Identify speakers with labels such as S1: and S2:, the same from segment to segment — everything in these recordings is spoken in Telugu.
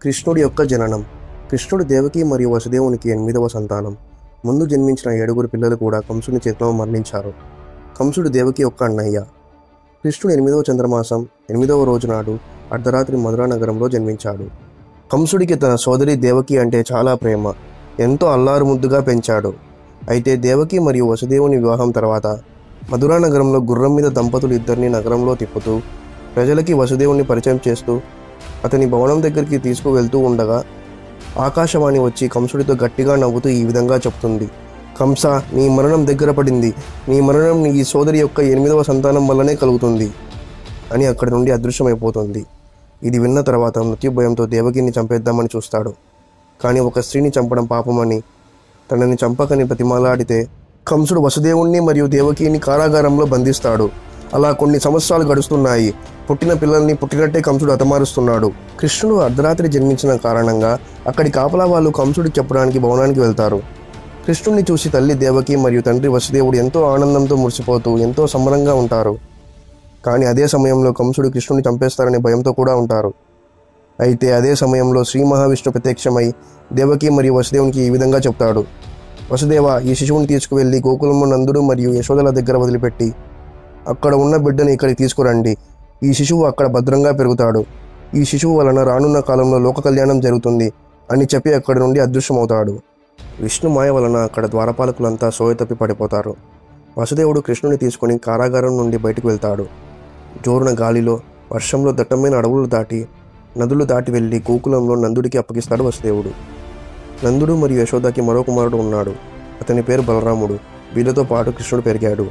S1: కృష్ణుడి యొక్క జననం. కృష్ణుడు దేవకి మరియు వసుదేవునికి 8వ సంతానం. ముందు జన్మించిన 7 పిల్లలు కూడా కంసుని చేతిలో మరణించారు. కంసుడు దేవకి యొక్క అన్నయ్య. కృష్ణుడు 8వ చంద్రమాసం 8వ రోజు నాడు అర్ధరాత్రి మధురా నగరంలో జన్మించాడు. కంసుడికి తన సోదరి దేవకి అంటే చాలా ప్రేమ. ఎంతో అల్లారు ముద్దుగా పెంచాడు. అయితే దేవకి మరియు వసుదేవుని వివాహం తర్వాత మధురా నగరంలో గుర్రం మీద దంపతులు ఇద్దరిని నగరంలో తిప్పుతూ ప్రజలకి వసుదేవుని పరిచయం చేస్తూ అతని భవనం దగ్గరికి తీసుకువెళ్తూ ఉండగా ఆకాశవాణి వచ్చి కంసుడితో గట్టిగా నవ్వుతూ ఈ విధంగా చెప్తుంది: కంస, నీ మరణం దగ్గర పడింది. నీ మరణం నీ ఈ సోదరి యొక్క 8వ సంతానం వల్లనే కలుగుతుంది అని అక్కడి నుండి అదృశ్యమైపోతుంది. ఇది విన్న తర్వాత మృత్యుభయంతో దేవకిని చంపేద్దామని చూస్తాడు. కానీ ఒక స్త్రీని చంపడం పాపమని తనని చంపకని ప్రతిమాలాడితే కంసుడు వసుదేవుణ్ణి మరియు దేవకిని కారాగారంలో బంధిస్తాడు. అలా కొన్ని సంవత్సరాలు గడుస్తున్నాయి. పుట్టిన పిల్లల్ని పుట్టినట్టే కంసుడు హతమారుస్తున్నాడు. కృష్ణుడు అర్ధరాత్రి జన్మించిన కారణంగా అక్కడి కాపలా వాళ్ళు కంసుడికి చెప్పడానికి భవనానికి వెళ్తారు. కృష్ణుడిని చూసి తల్లి దేవకి మరియు తండ్రి వసుదేవుడు ఎంతో ఆనందంతో మురిసిపోతూ ఎంతో సంబరంగా ఉంటారు. కానీ అదే సమయంలో కంసుడు కృష్ణుడిని చంపేస్తారనే భయంతో కూడా ఉంటారు. అయితే అదే సమయంలో శ్రీ మహావిష్ణు ప్రత్యక్షమై దేవకి మరియు వసుదేవునికి ఈ విధంగా చెప్తాడు: వసుదేవ, ఈ శిశువుని తీసుకువెళ్ళి గోకులంలో నందుడు మరియు యశోదల దగ్గర వదిలిపెట్టి అక్కడ ఉన్న బిడ్డని ఇక్కడికి తీసుకురండి. ఈ శిశువు అక్కడ భద్రంగా పెరుగుతాడు. ఈ శిశువు వలన రానున్న కాలంలో లోక కళ్యాణం జరుగుతుంది అని చెప్పి అక్కడి నుండి అదృశ్యమవుతాడు. విష్ణు మాయ వలన అక్కడ ద్వారపాలకులంతా సోయ తప్పి పడిపోతారు. వసుదేవుడు కృష్ణుని తీసుకుని కారాగారం నుండి బయటకు వెళ్తాడు. జోరున గాలిలో, వర్షంలో దట్టమైన అడవులు దాటి నదులు దాటి వెళ్ళి గోకులంలో నందుడికి అప్పగిస్తాడు వసుదేవుడు. నందుడు మరియు యశోదకి మరో కుమారుడు ఉన్నాడు. అతని పేరు బలరాముడు. వీళ్ళతో పాటు కృష్ణుడు పెరిగాడు.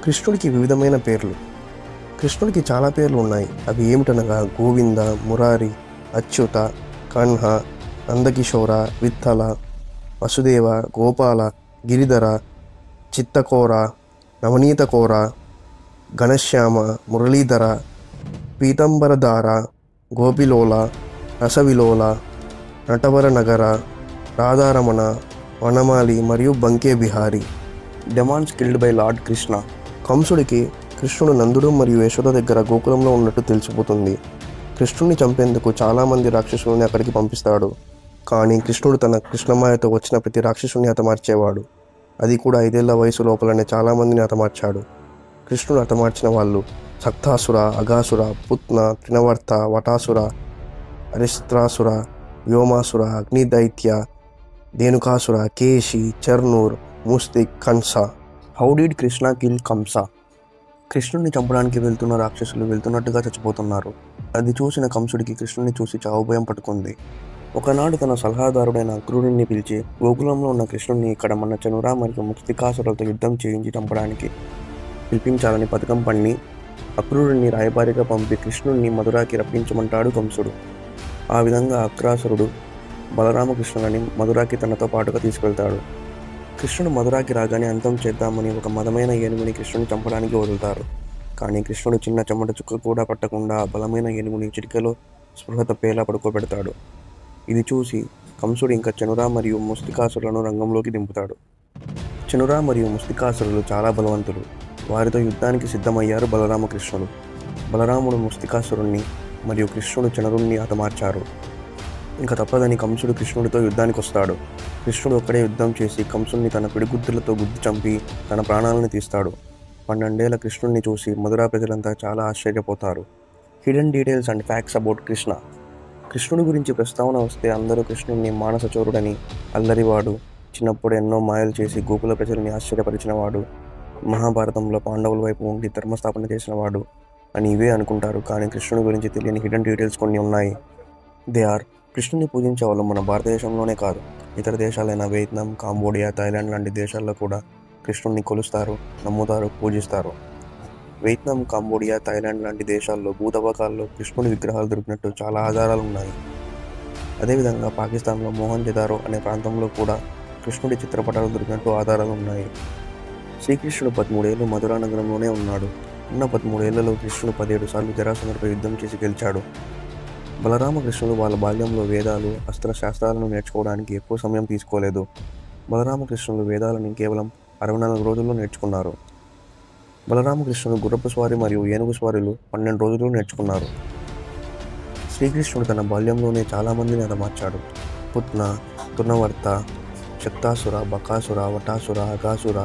S1: కృష్ణుడికి వివిధమైన పేర్లు. కృష్ణుడికి చాలా పేర్లు ఉన్నాయి. అవి ఏమిటనగా గోవింద, మురారి, అచ్యుత, కన్హ, నందకిషోర, విఠల, వసుదేవ, గోపాల, గిరిధర, చిత్తకోర, నవనీతకోర, ఘనశ్యామ, మురళీధర, పీతాంబరధార, గోపిలోల, రసవిలోల, నటవర నగర, రాధారమణ, వనమాలి మరియు Banke Bihari. Demons killed by lord Krishna. కంసుడికి కృష్ణుడు నందుడు మరియు యశోద దగ్గర గోకులంలో ఉన్నట్టు తెలిసిపోతుంది. కృష్ణుడిని చంపేందుకు చాలామంది రాక్షసుల్ని అక్కడికి పంపిస్తాడు. కానీ కృష్ణుడు తన కృష్ణమాయతో వచ్చిన ప్రతి రాక్షసుని హతమార్చేవాడు. అది కూడా 5 ఏళ్ల వయసు లోపలనే చాలామందిని హతమార్చాడు. కృష్ణుడు హతమార్చిన వాళ్ళు Shakatasura, Aghasura, Putna, Trinavarta, Vatasura, Aristasura, Vyomasura, Agnidaitya, Dhenukasura, Keshi, Chanur, Mushtik, Kansa. How did Krishna kill Kansa? కృష్ణుడిని చంపడానికి వెళ్తున్న రాక్షసులు వెళ్తున్నట్టుగా చచ్చిపోతున్నారు. అది చూసిన కంసుడికి కృష్ణుడిని చూసి చావు భయం పట్టుకుంది. ఒకనాడు తన సలహాదారుడైన అక్రూరుడిని పిలిచి గోకులంలో ఉన్న కృష్ణుడిని ఇక్కడ మన చనుర మరియు ముస్తికాసురులతో యుద్ధం చేయించి చంపడానికి పిలిపించాలని పథకం పన్ని అక్రూరుడిని రాయబారిగా పంపి కృష్ణుడిని మధురాకి రప్పించమంటాడు కంసుడు. ఆ విధంగా అక్రాసురుడు బలరామకృష్ణులని మధురాకి తనతో పాటుగా తీసుకెళ్తాడు. కృష్ణుడు మధురాకి రాగానే అంతం చేద్దామని ఒక మదమైన ఏనుగుని కృష్ణుని చంపడానికి వదులుతారు. కానీ కృష్ణుడు చిన్న చెమట చుక్క కూడా పట్టకుండా ఆ బలమైన ఏనుగుని చిటికలో స్పృహ తప్పేలా పడుకోబెడతాడు. ఇది చూసి కంసుడు ఇంకా చనుర మరియు ముస్తికాసురులను రంగంలోకి దింపుతాడు. చనుర మరియు ముస్తికాసురులు చాలా బలవంతులు. వారితో యుద్ధానికి సిద్ధమయ్యారు బలరామకృష్ణుడు. బలరాముడు ముస్తికాసురుణ్ణి మరియు కృష్ణుడు చనురుణ్ణి హతమార్చారు. ఇంకా తప్పదని కంసుడు కృష్ణుడితో యుద్ధానికి వస్తాడు. కృష్ణుడు ఒక్కడే యుద్ధం చేసి కంసుడిని తన పిడిగుద్దులతో గుద్ది చంపి తన ప్రాణాలను తీస్తాడు. 12 ఏళ్ల కృష్ణుడిని చూసి మధురా ప్రజలంతా చాలా ఆశ్చర్యపోతారు. Hidden details and facts about Krishna. కృష్ణుడి గురించి ప్రస్తావన వస్తే అందరూ కృష్ణుడిని మానసచోరుడని, అల్లరివాడు, చిన్నప్పుడు ఎన్నో మాయలు చేసి గోకుల ప్రజల్ని ఆశ్చర్యపరిచినవాడు, మహాభారతంలో పాండవుల వైపు ఉండి ధర్మస్థాపన చేసినవాడు అని ఇవే అనుకుంటారు. కానీ కృష్ణుడి గురించి తెలియని హిడెన్ డీటెయిల్స్ కొన్ని ఉన్నాయి. దే ఆర్: కృష్ణుని పూజించే వాళ్ళు మన భారతదేశంలోనే కాదు, ఇతర దేశాలైన వియత్నాం, కాంబోడియా, థాయిలాండ్ లాంటి దేశాల్లో కూడా కృష్ణుడిని కొలుస్తారు, నమ్ముతారు, పూజిస్తారు. వియత్నాం, కాంబోడియా, థాయిలాండ్ లాంటి దేశాల్లో భూతబాకాల్లో కృష్ణుడి విగ్రహాలు దొరికినట్టు చాలా ఆధారాలు ఉన్నాయి. అదేవిధంగా పాకిస్తాన్లో మోహన్జదారో అనే ప్రాంతంలో కూడా కృష్ణుడి చిత్రపటాలు దొరికినట్టు ఆధారాలు ఉన్నాయి. శ్రీకృష్ణుడు 13 ఏళ్ళు మధురా నగరంలోనే ఉన్నాడు. ఉన్న 13 ఏళ్లలో కృష్ణుడు 17 సార్లు జరాసంధుడిపై యుద్ధం చేసి గెలిచాడు. బలరామకృష్ణుడు వాళ్ళ బాల్యంలో వేదాలు, అస్త్రశాస్త్రాలను నేర్చుకోవడానికి ఎక్కువ సమయం తీసుకోలేదు. బలరామకృష్ణుడు వేదాలని కేవలం 64 రోజుల్లో నేర్చుకున్నారు. బలరామకృష్ణుడు గుర్రపు స్వారీ మరియు ఏనుగు స్వారీలు 12 రోజుల్లో నేర్చుకున్నారు. శ్రీకృష్ణుడు తన బాల్యంలోనే చాలామందిని హతమార్చాడు. పుత్న, తునవర్త, శక్తాసుర, బకాసుర, వటాసుర, అగాసుర,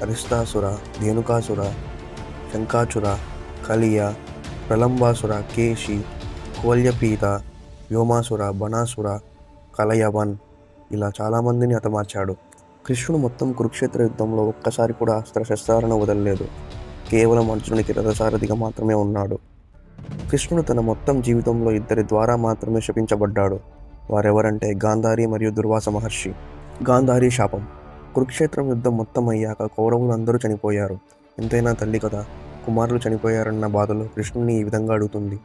S1: అరిస్తాసుర, ధేనుకాసుర, శంఖాచుర, కలియ, ప్రలంబాసుర, కేశి, కోల్యపీత, వ్యోమాసుర, బనాసుర, కలయవన్ ఇలా చాలామందిని హతమార్చాడు. కృష్ణుడు మొత్తం కురుక్షేత్ర యుద్ధంలో ఒక్కసారి కూడా అస్త్రశస్త్రాలను వదలలేదు. కేవలం అర్జునుడికి రథసారథిగా మాత్రమే ఉన్నాడు. కృష్ణుడు తన మొత్తం జీవితంలో ఇద్దరి ద్వారా మాత్రమే శపించబడ్డాడు. వారెవరంటే గాంధారి మరియు దుర్వాస మహర్షి. గాంధారి శాపం. కురుక్షేత్రం యుద్ధం మొత్తం అయ్యాక కౌరవులు అందరూ చనిపోయారు. ఎంతైనా తల్లి కదా, కుమారులు చనిపోయారన్న బాధలో కృష్ణుని ఈ విధంగా అడుగుతుంది.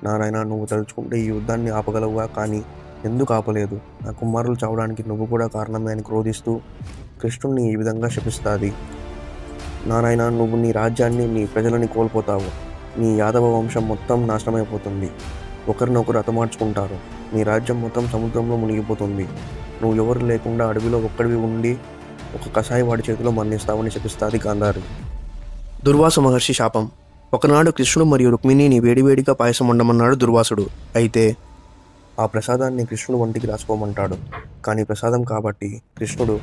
S1: నారాయణ, నువ్వు తలుచుకుంటే ఈ యుద్ధాన్ని ఆపగలవుగా, కానీ ఎందుకు ఆపలేదు? నా కుమారులు చావడానికి నువ్వు కూడా కారణమే అని క్రోధిస్తూ కృష్ణుని ఈ విధంగా శపిస్తాది. నారాయణ, నువ్వు నీ రాజ్యాన్ని, నీ ప్రజలని కోల్పోతావు. నీ యాదవ వంశం మొత్తం నాశనమైపోతుంది. ఒకరినొకరు హతమార్చుకుంటారు. నీ రాజ్యం మొత్తం సముద్రంలో మునిగిపోతుంది. నువ్వు ఎవరు లేకుండా అడవిలో ఒక్కడివి ఉండి ఒక కషాయి వాడి చేతిలో మరణిస్తావని శపిస్తాది గాంధారి. దుర్వాస మహర్షి శాపం. ఒకనాడు కృష్ణుడు మరియు రుక్మిణిని వేడివేడిగా పాయసం వండమన్నాడు దుర్వాసుడు. అయితే ఆ ప్రసాదాన్ని కృష్ణుడు వంటికి రాసుకోమంటాడు. కానీ ప్రసాదం కాబట్టి కృష్ణుడు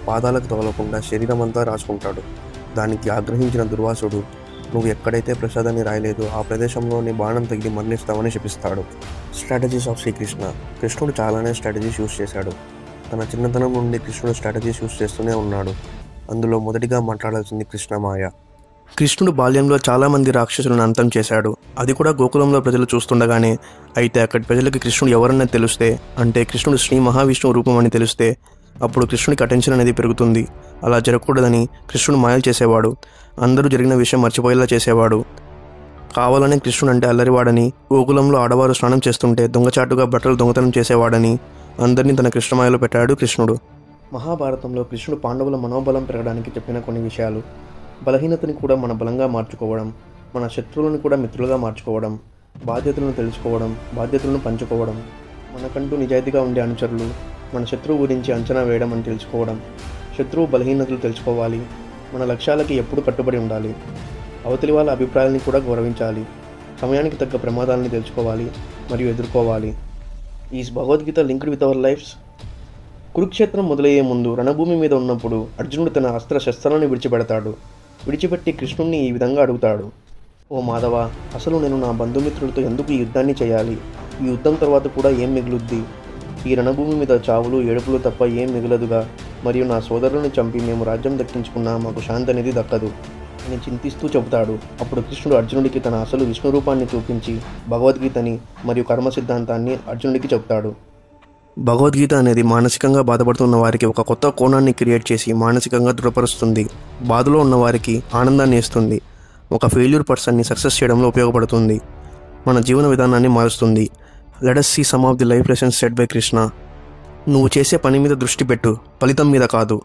S1: పాదాలకు తగలకుండా శరీరమంతా రాసుకుంటాడు. దానికి ఆగ్రహించిన దుర్వాసుడు, నువ్వు ఎక్కడైతే ప్రసాదాన్ని రాయలేదో ఆ ప్రదేశంలోని బాణం తగిలి మరణిస్తావని శపిస్తాడు. Strategies of Shri Krishna. కృష్ణుడు చాలానే స్ట్రాటజీస్ యూస్ చేశాడు. తన చిన్నతనం నుండి కృష్ణుడు స్ట్రాటజీస్ యూస్ చేస్తూనే ఉన్నాడు. అందులో మొదటిగా మాట్లాడాల్సింది కృష్ణమాయ. కృష్ణుడు బాల్యంలో చాలామంది రాక్షసులను అంతం చేశాడు. అది కూడా గోకులంలో ప్రజలు చూస్తుండగానే. అయితే అక్కడి ప్రజలకి కృష్ణుడు ఎవరన్నా తెలిస్తే, అంటే కృష్ణుడు శ్రీ మహావిష్ణువు రూపం అని తెలిస్తే అప్పుడు కృష్ణుడికి అటెన్షన్ అనేది పెరుగుతుంది. అలా జరగకూడదని కృష్ణుడు మాయలు చేసేవాడు. అందరూ జరిగిన విషయం మర్చిపోయేలా చేసేవాడు. కావాలనే కృష్ణుడు అంటే అల్లరివాడని, గోకులంలో ఆడవారు స్నానం చేస్తుంటే దొంగచాటుగా బట్టలు దొంగతనం చేసేవాడని అందరినీ తన కృష్ణమాయలో పెట్టాడు కృష్ణుడు. మహాభారతంలో కృష్ణుడు పాండవుల మనోబలం పెరగడానికి చెప్పిన కొన్ని విషయాలు. బలహీనతని కూడా మన బలంగా మార్చుకోవడం, మన శత్రువులను కూడా మిత్రులుగా మార్చుకోవడం, బాధ్యతలను తెలుసుకోవడం, బాధ్యతలను పంచుకోవడం, మనకంటూ నిజాయితీగా ఉండే అనుచరులు, మన శత్రువు గురించి అంచనా వేయడం అని తెలుసుకోవడం, శత్రువు బలహీనతలు తెలుసుకోవాలి, మన లక్ష్యాలకి ఎప్పుడు కట్టుబడి ఉండాలి, అవతలి వాళ్ళ అభిప్రాయాన్ని కూడా గౌరవించాలి, సమయానికి తగ్గ ప్రమాదాలని తెలుసుకోవాలి మరియు ఎదుర్కోవాలి. Is Bhagavad Gita linked with our lives? కురుక్షేత్రం మొదలయ్యే ముందు రణభూమి మీద ఉన్నప్పుడు అర్జునుడు తన అస్త్ర శస్త్రాలను విడిచిపెడతాడు. విడిచిపెట్టి కృష్ణుణ్ణి ఈ విధంగా అడుగుతాడు, ఓ మాధవ, అసలు నేను నా బంధుమిత్రులతో ఎందుకు ఈ యుద్ధాన్ని చేయాలి? ఈ యుద్ధం తర్వాత కూడా ఏం మిగులుద్ది? ఈ రణభూమి మీద చావులు, ఏడుపులు తప్ప ఏం మిగలదుగా. మరియు నా సోదరులను చంపి మేము రాజ్యం దక్కించుకున్నా మాకు శాంతి అనేది దక్కదు అని చింతిస్తూ చెబుతాడు. అప్పుడు కృష్ణుడు అర్జునుడికి తన అసలు విష్ణు రూపాన్ని చూపించి భగవద్గీతని మరియు కర్మ సిద్ధాంతాన్ని అర్జునుడికి చెబుతాడు. భగవద్గీత అనేది మానసికంగా బాధపడుతున్న వారికి ఒక కొత్త కోణాన్ని క్రియేట్ చేసి మానసికంగా దృఢపరుస్తుంది. బాధలో ఉన్న వారికి ఆనందాన్ని ఇస్తుంది. ఒక ఫెయిల్యూర్ పర్సన్ని సక్సెస్ చేయడంలో ఉపయోగపడుతుంది. మన జీవన విధానాన్ని మారుస్తుంది. Let us see some of the life lessons said by Krishna. నువ్వు చేసే పని మీద దృష్టి పెట్టు, ఫలితం మీద కాదు.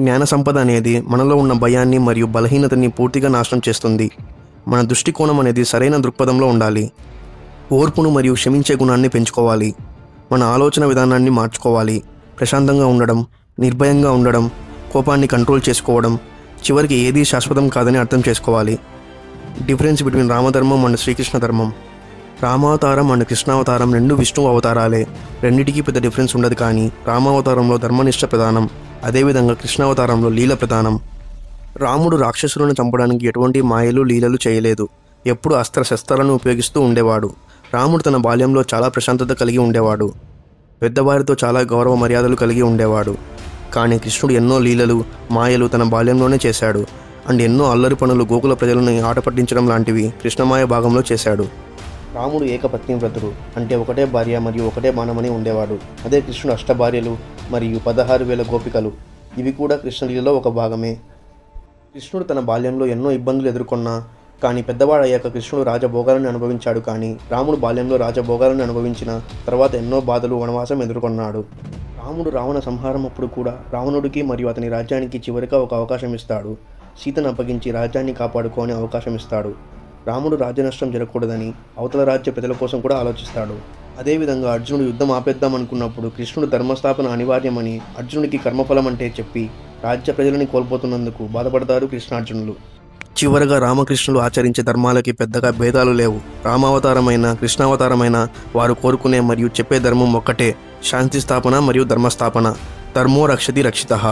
S1: జ్ఞాన సంపద అనేది మనలో ఉన్న భయాన్ని మరియు బలహీనతని పూర్తిగా నాశనం చేస్తుంది. మన దృష్టికోణం అనేది సరైన దృక్పథంలో ఉండాలి. ఓర్పును మరియు క్షమించే గుణాన్ని పెంచుకోవాలి. మన ఆలోచన విధానాన్ని మార్చుకోవాలి. ప్రశాంతంగా ఉండడం, నిర్భయంగా ఉండడం, కోపాన్ని కంట్రోల్ చేసుకోవడం, చివరికి ఏదీ శాశ్వతం కాదని అర్థం చేసుకోవాలి. డిఫరెన్స్ బిట్వీన్ రామధర్మం అండ్ శ్రీకృష్ణ ధర్మం. రామావతారం అండ్ కృష్ణావతారం రెండు విష్ణు అవతారాలే. రెండిటికీ పెద్ద డిఫరెన్స్ ఉండదు. కానీ రామావతారంలో ధర్మనిష్ట ప్రధానం, అదేవిధంగా కృష్ణావతారంలో లీల ప్రధానం. రాముడు రాక్షసులను చంపడానికి ఎటువంటి మాయలు, లీలలు చేయలేదు. ఎప్పుడు అస్త్రశస్త్రాలను ఉపయోగిస్తూ ఉండేవాడు. రాముడు తన బాల్యంలో చాలా ప్రశాంతత కలిగి ఉండేవాడు. పెద్దవారితో చాలా గౌరవ మర్యాదలు కలిగి ఉండేవాడు. కానీ కృష్ణుడు ఎన్నో లీలలు, మాయలు తన బాల్యంలోనే చేశాడు. అండ్ ఎన్నో అల్లరి పనులు, గోకుల ప్రజలను ఆట పట్టించడం లాంటివి కృష్ణమాయ భాగంలో చేశాడు. రాముడు ఏకపత్ని వ్రతుడు, అంటే ఒకటే భార్య మరియు ఒకటే బాణమని ఉండేవాడు. అదే కృష్ణుడు అష్టభార్యలు మరియు 16,000 గోపికలు. ఇవి కూడా కృష్ణలీలలో ఒక భాగమే. కృష్ణుడు తన బాల్యంలో ఎన్నో ఇబ్బందులు ఎదుర్కొన్నా, కానీ పెద్దవాడయ్యాక కృష్ణుడు రాజభోగాలను అనుభవించాడు. కానీ రాముడు బాల్యంలో రాజభోగాలను అనుభవించిన తర్వాత ఎన్నో బాధలు, వనవాసం ఎదుర్కొన్నాడు. రాముడు రావణ సంహారం అప్పుడు కూడా రావణుడికి మరియు అతని రాజ్యానికి చివరిగా ఒక అవకాశం ఇస్తాడు. సీతను అప్పగించి రాజ్యాన్ని కాపాడుకోని అవకాశం ఇస్తాడు. రాముడు రాజ్య నష్టం జరగకూడదని అవతల రాజ్య ప్రజల కోసం కూడా ఆలోచిస్తాడు. అదేవిధంగా అర్జునుడు యుద్ధం ఆపేద్దాం అనుకున్నప్పుడు కృష్ణుడు ధర్మస్థాపన అనివార్యమని అర్జునుడికి కర్మఫలం అంటే చెప్పి రాజ్య ప్రజలని కోల్పోతున్నందుకు బాధపడతారు కృష్ణార్జునులు. చివరగా రామకృష్ణులు ఆచరించే ధర్మాలకి పెద్దగా భేదాలు లేవు. రామావతారమైన కృష్ణావతారమైన వారు కోరుకునే మరియు చెప్పే ధర్మం ఒక్కటే: శాంతి స్థాపన మరియు ధర్మస్థాపన. ధర్మో రక్షతి రక్షితః.